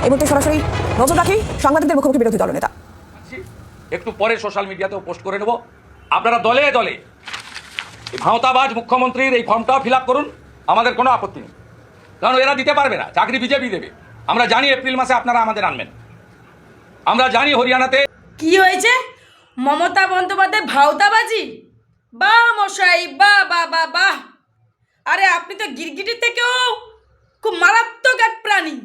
এই মুহূর্তে সরাসরি নজর রাখি সাংবাদিকদের মুখোমুখি বিরোধী দলনেতা। একটু পরে সোশ্যাল মিডিয়াতেও পোস্ট করে নেব। আপনারা দলে দলে ভাঁওতাবাজ মুখ্যমন্ত্রীর এই ফর্মটা ফিল আপ করুন, আমাদের কোনো আপত্তি নেই, কারণ এরা দিতে পারবে না, চাকরি বিজেপি দেবে। আমরা জানি এপ্রিল মাসে আপনারা আমাদের আনবেন, আমরা জানি হরিয়ানাতে কি হয়েছে। মমতা বন্দ্যোপাধ্যায় ভাঁওতাবাজি, বাহ মশাই, বাহ বাহ বাহ বাহ। আরে আপনি তো গিরগিটির থেকেও খুব মারাত্মক এক প্রাণী।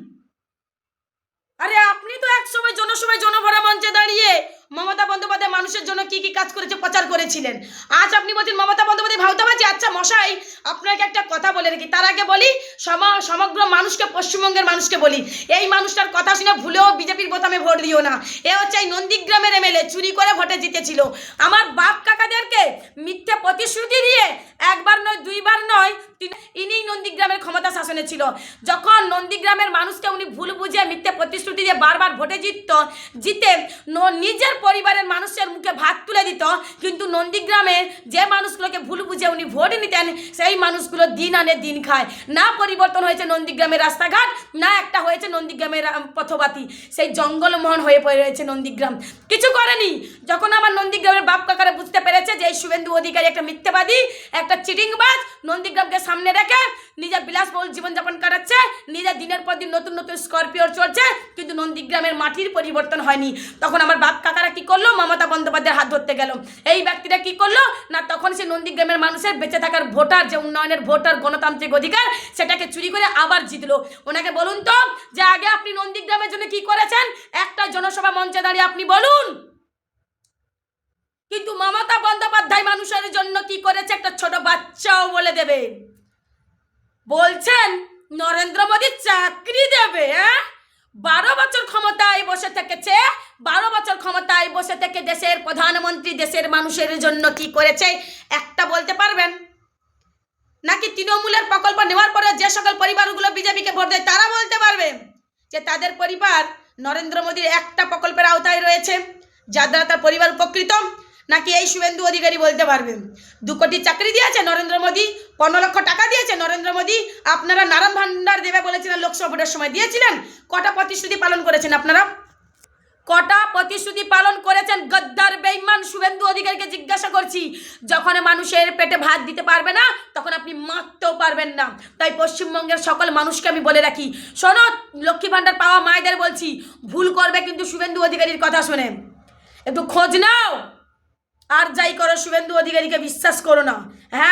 আরে আপনি তো এক সময় জনসভায় জনভরা মঞ্চে দাঁড়িয়ে মমতা বন্দ্যোপাধ্যায় মানুষের জন্য কি কি কাজ করেছে প্রচার করেছিলেন। আজ আপনি বলছেন মমতা বন্দ্যোপাধ্যায় ভাঁওতাবাজি। আচ্ছা মশাই, আপনাকে একটা কথা বলে রাখি, তার আগে বলি সমগ্র মানুষকে, পশ্চিমবঙ্গের মানুষকে বলি, এই মানুষটার কথা শুনে ভুলেও বিজেপির বোতামে ভোট দিও না। এ হচ্ছে এই নন্দীগ্রামের এমএলএ, চুরি করে ভোটে জিতেছিল। আমার বাপ কাকাদেরকে মিথ্যে প্রতিশ্রুতি দিয়ে একবার নয় দুইবার নয় ইনি নন্দীগ্রামের ক্ষমতা শাসনে ছিল। যখন নন্দীগ্রামের মানুষকে উনি ভুল বুঝে মিথ্যে প্রতিশ্রুতি দিয়ে বারবার ভোটে জিতে নিজের পরিবারের মানুষের মুখে ভাত তুলে দিত, কিন্তু নন্দীগ্রামের যে মানুষগুলোকে ভুল বুঝে উনি ভোট নিতেন সেই মানুষগুলো দিন আনে দিন খায়। না পরিবর্তন হয়েছে নন্দীগ্রামের রাস্তাঘাট, না একটা হয়েছে নন্দীগ্রামের পথবাতি, সেই জঙ্গলমহল হয়ে পড়ে রয়েছে নন্দীগ্রাম, কিছু করেনি। যখন আমার নন্দীগ্রামের বাপ কাকারা বুঝতে পেরেছে যে এই শুভেন্দু অধিকারী একটা মিথ্যাবাদী, একটা চিটিংবাজ, নন্দীগ্রামকে সামনে রেখে নিজের বিলাসবহুল জীবনযাপন কাটাচ্ছে, নিজের দিনের পর দিন নতুন নতুন স্করপিও চলছে, কিন্তু নন্দীগ্রামের মাটির পরিবর্তন হয়নি। তখন আমার বাপ কাকারা কি করলো, মমতা বন্দ্যোপাধ্যায়ের হাত ধরতে গেল। এই ব্যক্তিরা কি করলো না, তখন সে নন্দীগ্রামের মানুষের বেঁচে থাকার ভোটার, যে উন্নয়নের ভোটার, গণতান্ত্রিক অধিকার, সেটাকে চুরি করে আবার জিতলো। ওনাকে বলুন তো যে আগে আপনি নন্দীগ্রামের জন্য কি করেছেন, একটা জনসভা মঞ্চে দাঁড়িয়ে আপনি বলুন। কিন্তু মমতা বন্দ্যোপাধ্যায় মানুষের জন্য কি করেছে একটা ছোট বাচ্চাও বলে দেবে। বলছেন নরেন্দ্র মোদী চাকরি দেবে, 12 বছর ক্ষমতায় বসে থেকেছে, 12 বছর ক্ষমতায় বসে থেকে দেশের প্রধানমন্ত্রী দেশের মানুষের জন্য কি করেছে একটা বলতে পারবেন? নাকি তৃণমূলের প্রকল্প নেওয়ার পরে যে সকল পরিবারগুলো বিজেপিকে ভোট দেয় তারা বলতে পারবে যে তাদের পরিবার নরেন্দ্র মোদীর একটা প্রকল্পের আওতায় রয়েছে, যার দ্বারা তার পরিবার উপকৃত? নাকি এই শুভেন্দু অধিকারী বলতে পারবেন 2 কোটি চাকরি দিয়েছে নরেন্দ্র মোদী, 15 লক্ষ টাকা দিয়েছে নরেন্দ্র মোদী? আপনারা নারায়ণ ভান্ডার দেবে বলেছিলেন, লোকসভা ভোটের সময় দিয়েছিলেন? কটা প্রতিশ্রুতি পালন করেছেন আপনারা? কটা প্রতিশ্রুতি পালন করেছেন? গদ্দার বেঈমান শুভেন্দু অধিকারীকে জিজ্ঞাসা করছি। যখন মানুষের পেটে ভাত দিতে পারবে না তখন আপনি মারতেও পারবেন না। তাই পশ্চিমবঙ্গের সকল মানুষকে আমি বলে রাখি, শোনো, লক্ষ্মী ভান্ডার পাওয়া মায়েদের বলছি, ভুল করবে কিন্তু শুভেন্দু অধিকারীর কথা শুনে একটু খোঁজ নাও। আর যাই করো শুভেন্দু অধিকারীকে বিশ্বাস করো না। হ্যাঁ।